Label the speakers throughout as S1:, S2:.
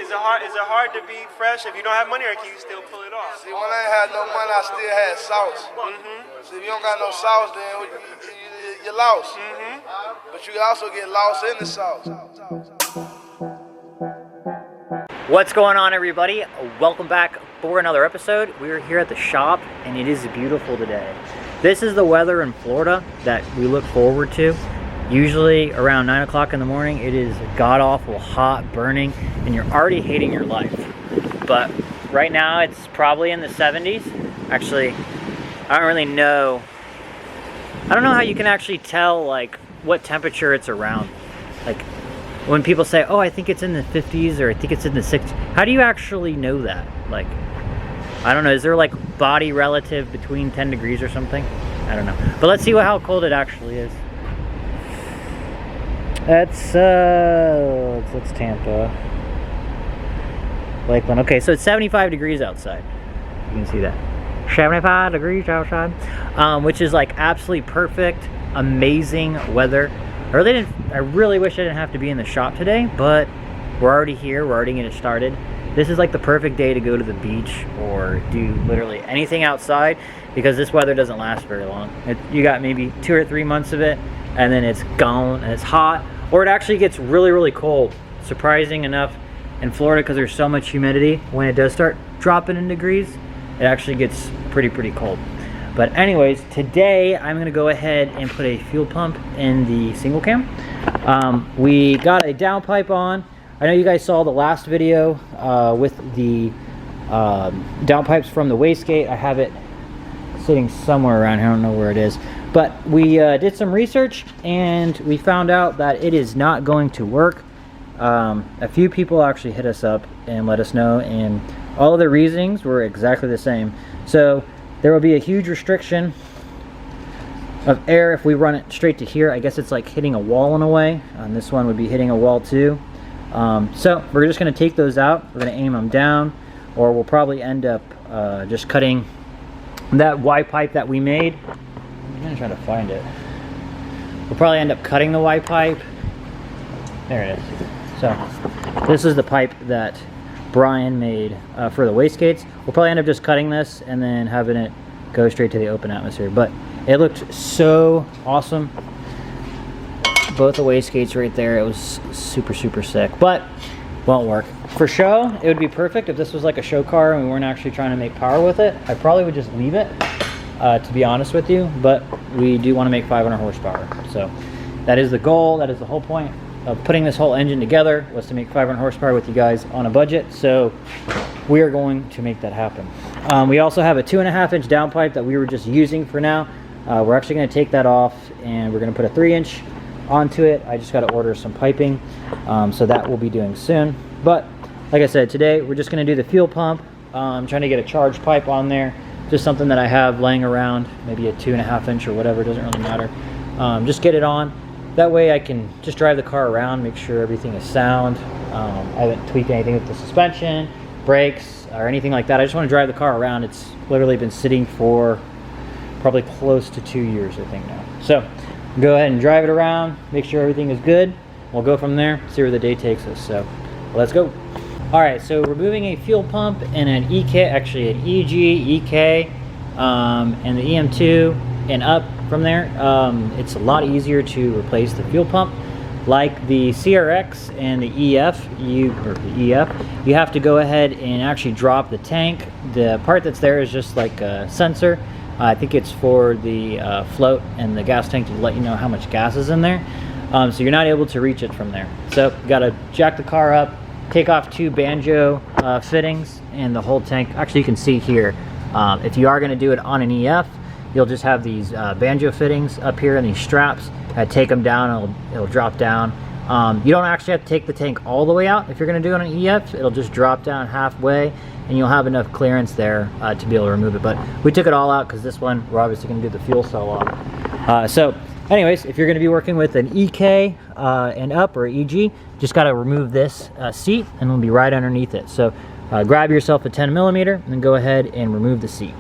S1: Is it hard to be fresh if you don't have money, or can you still pull it off?
S2: See, when I ain't had no money, I still had sauce. See, if you don't got no sauce, then you're lost. But you can also get lost in the sauce.
S3: What's going on, everybody? Welcome back for another episode. We're here at the shop and it is beautiful today. This is the weather in Florida that we look forward to. Usually around 9 o'clock in the morning, it is god-awful hot, burning, and you're already hating your life. But right now it's probably in the 70s. Actually, I don't really know. I don't know how you can actually tell like what temperature it's around. Like when people say, oh, I think it's in the 50s or I think it's in the 60s. How do you actually know that? Like, I don't know. Is there like body relative between 10 degrees or something? I don't know. But let's see how cold it actually is. That's Tampa. Lakeland. Okay, so it's 75 degrees outside. You can see that. 75 degrees outside. Which is like absolutely perfect, amazing weather. I really wish I didn't have to be in the shop today, but we're already here. We're already getting started. This is like the perfect day to go to the beach or do literally anything outside because this weather doesn't last very long. You got maybe 2 or 3 months of it and then it's gone and it's hot, or it actually gets really, really cold. Surprising enough in Florida, because there's so much humidity, when it does start dropping in degrees, it actually gets pretty cold. But anyways, today I'm gonna go ahead and put a fuel pump in the single cam. We got a downpipe on. I know you guys saw the last video with the downpipes from the wastegate. I have it sitting somewhere around here, I don't know where it is. But we did some research and we found out that it is not going to work. A few people actually hit us up and let us know, and all of the reasonings were exactly the same. So there will be a huge restriction of air if we run it straight to here. I guess it's like hitting a wall in a way. And this one would be hitting a wall too. So we're just going to take those out. We're going to aim them down, or we'll probably end up just cutting that Y pipe that we made. I'm going to try to find it. We'll probably end up cutting the Y pipe. There it is. So this is the pipe that Bryan made for the wastegates. We'll probably end up just cutting this and then having it go straight to the open atmosphere. But it looked so awesome. Both the wastegates right there. It was super sick, but won't work. For show, it would be perfect if this was like a show car and we weren't actually trying to make power with it. I probably would just leave it, to be honest with you, but we do want to make 500 horsepower. So that is the goal. That is the whole point of putting this whole engine together, was to make 500 horsepower with you guys on a budget. So we are going to make that happen. We also have a 2.5-inch downpipe that we were just using for now. We're actually going to take that off and we're going to put a 3-inch onto it. I just got to order some piping, so that we'll be doing soon. But like I said, today we're just going to do the fuel pump. I'm trying to get a charge pipe on there, just something that I have laying around, maybe a 2.5-inch or whatever, doesn't really matter. Just get it on. That way I can just drive the car around, make sure everything is sound. I haven't tweaked anything with the suspension, brakes, or anything like that. I just want to drive the car around. It's literally been sitting for probably close to 2 years, I think now. So go ahead and drive it around, make sure everything is good. We'll go from there, see where the day takes us. So let's go. All right, so removing a fuel pump and an EK, actually an EG, EK, and the EM2 and up from there. It's a lot easier to replace the fuel pump. Like the CRX and the EF, you have to go ahead and actually drop the tank. The part that's there is just like a sensor. I think it's for the float and the gas tank to let you know how much gas is in there. So you're not able to reach it from there. So you gotta jack the car up, take off 2 banjo fittings and the whole tank. Actually, you can see here, if you are gonna do it on an EF, you'll just have these banjo fittings up here and these straps. Take them down, it'll drop down. You don't actually have to take the tank all the way out. If you're gonna do it on an EF, it'll just drop down halfway and you'll have enough clearance there to be able to remove it. But we took it all out because this one, we're obviously gonna do the fuel cell on. So anyways, if you're gonna be working with an EK and up or EG, just gotta remove this seat and it'll be right underneath it. So grab yourself a 10mm and then go ahead and remove the seat.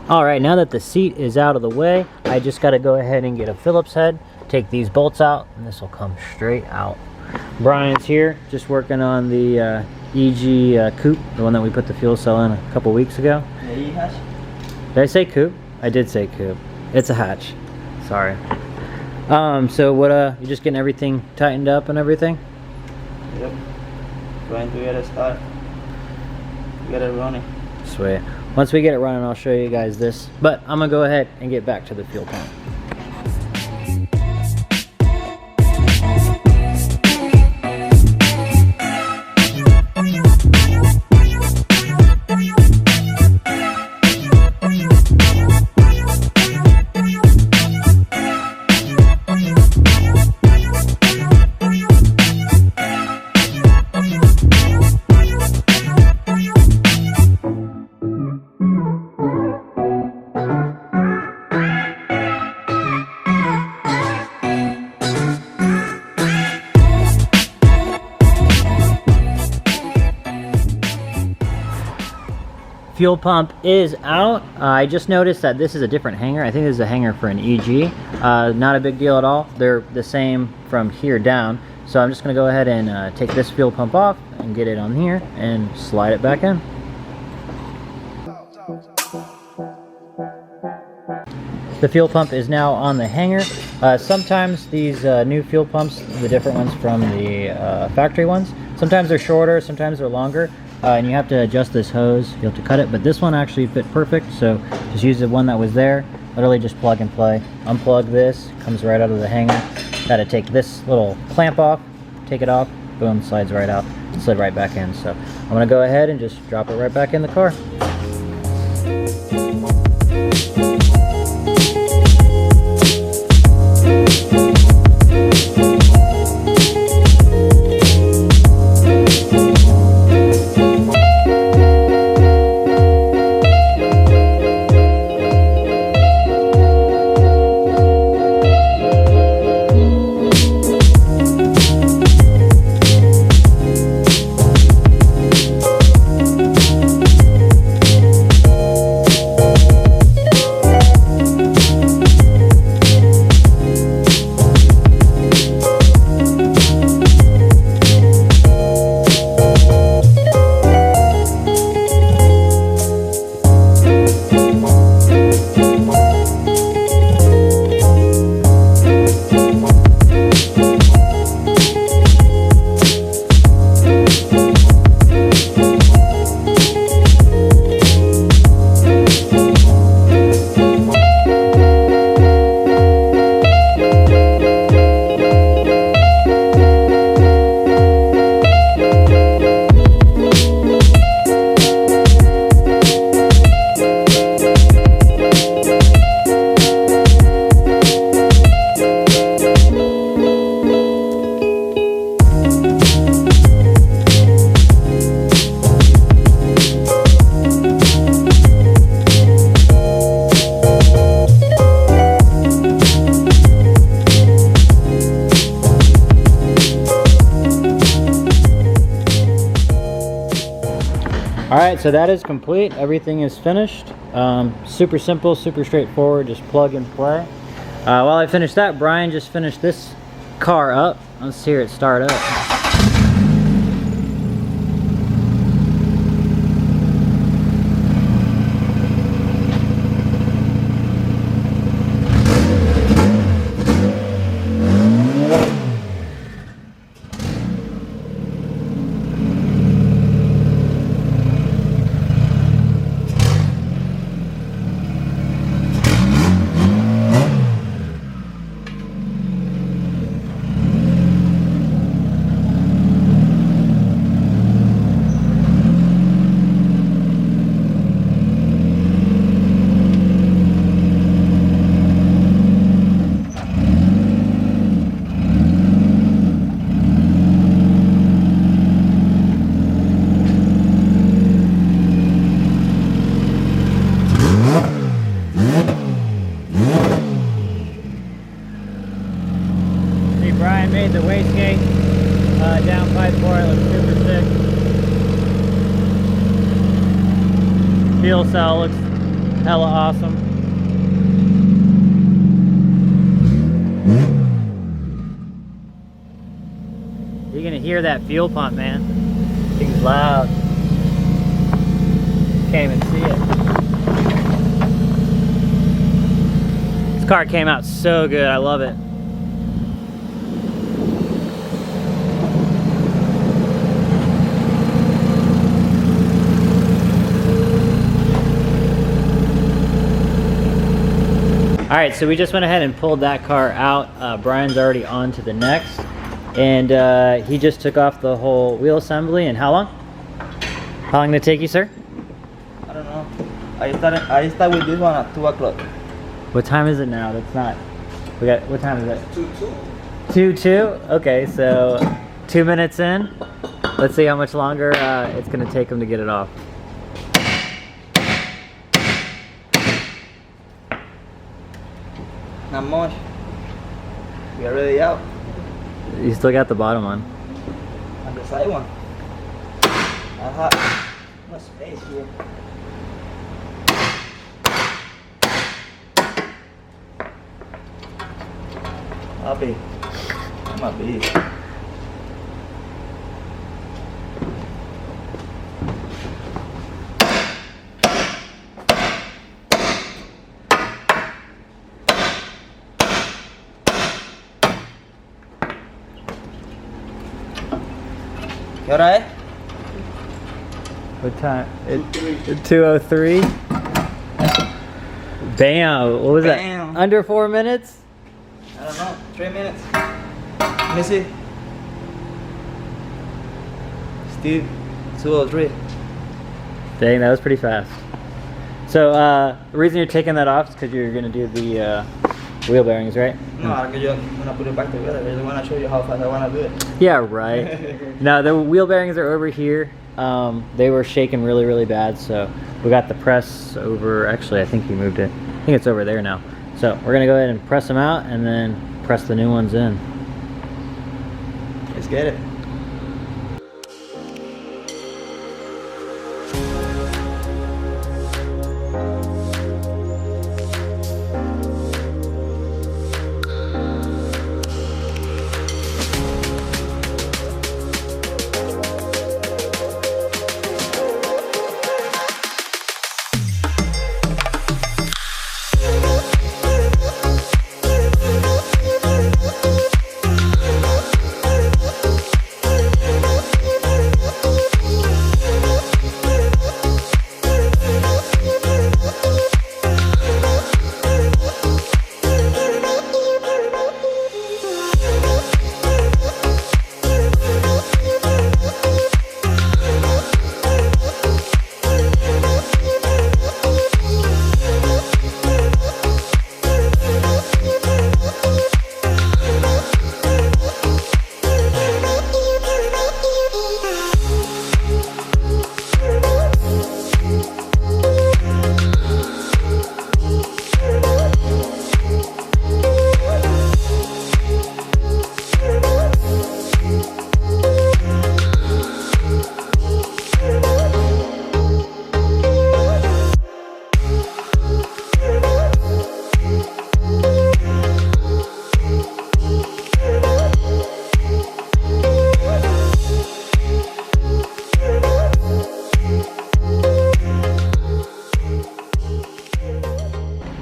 S3: All right, now that the seat is out of the way, I just got to go ahead and get a Phillips head take these bolts out, and this will come straight out. Bryan's here, just working on the EG coupe, the one that we put the fuel cell in a couple weeks ago. Did I say coupe? I did say coupe. It's a hatch. Sorry. So what? You just getting everything tightened up and everything?
S4: Yep. Trying to get it started. Get it running.
S3: Sweet. Once we get it running, I'll show you guys this. But I'm gonna go ahead and get back to the fuel pump. Fuel pump is out. I just noticed that this is a different hanger. I think this is a hanger for an EG. Not a big deal at all. They're the same from here down. So I'm just gonna go ahead and take this fuel pump off and get it on here and slide it back in. The fuel pump is now on the hanger. Sometimes these new fuel pumps, the different ones from the factory ones, sometimes they're shorter, sometimes they're longer. And you have to adjust this hose, you have to cut it, but this one actually fit perfect, so just use the one that was there. Literally just plug and play. Unplug this, comes right out of the hanger. Gotta take this little clamp off, take it off, boom, slides right out, slid right back in. So I'm gonna go ahead and just drop it right back in the car. Alright, so that is complete. Everything is finished. Super simple, super straightforward, just plug and play. While I finish that, Bryan just finished this car up. Let's hear it start up. Bryan made the wastegate downpipe for it. Looks super sick. Fuel cell looks hella awesome. You're gonna hear that fuel pump, man. Thing's loud. Can't even see it. This car came out so good. I love it. All right, so we just went ahead and pulled that car out. Bryan's already on to the next. And he just took off the whole wheel assembly. And how long? How long did it take you, sir?
S4: I don't know. I start with this one at 2 o'clock.
S3: What time is it now? That's not. We got. What time is it? 2:02. Okay, so 2 minutes in. Let's see how much longer it's gonna take him to get it off.
S4: Not much. We are already out.
S3: You still got the bottom one.
S4: And the side one. I have no space here. Happy. I'm happy. You alright?
S3: What time? 2:03. Bam! What was
S4: Bam.
S3: that? Under 4 minutes?
S4: I don't know. 3 minutes. Let me see. Still 2:03.
S3: Dang, that was pretty fast. So the reason you're taking that off is because you're gonna do the wheel bearings, right?
S4: No, I'm gonna put it back together. I just wanna show you how fast I wanna do it.
S3: Yeah, right. No, the wheel bearings are over here. They were shaking really, really bad, so we got the press over. Actually, I think he moved it. I think it's over there now. So we're gonna go ahead and press them out and then press the new ones in.
S4: Let's get it.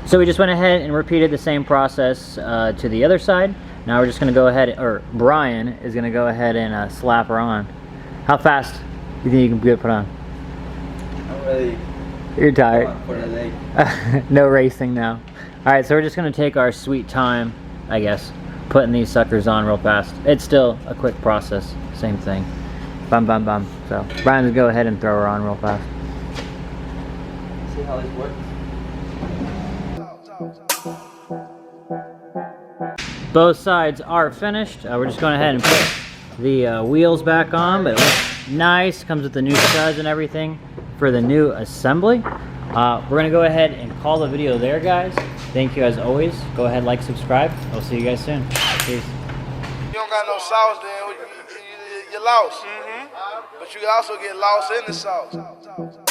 S3: So we just went ahead and repeated the same process to the other side. Now we're just going to go ahead, or Bryan is going to go ahead and slap her on. How fast do you think you can get it put on?
S4: I'm ready.
S3: You're tired.
S4: For the leg.
S3: No racing now. Alright, so we're just going to take our sweet time, I guess, putting these suckers on real fast. It's still a quick process. Same thing. Bum, bum, bum. So Bryan's going to go ahead and throw her on real fast.
S4: See how this works.
S3: Both sides are finished. We're just going ahead and put the wheels back on, but it looks nice. Comes with the new studs and everything for the new assembly. We're going to go ahead and call the video there, guys. Thank you as always. Go ahead, like, subscribe. I'll see you guys soon. Peace.
S2: You don't got no sauce, then you're lost. But you can also get lost in the sauce.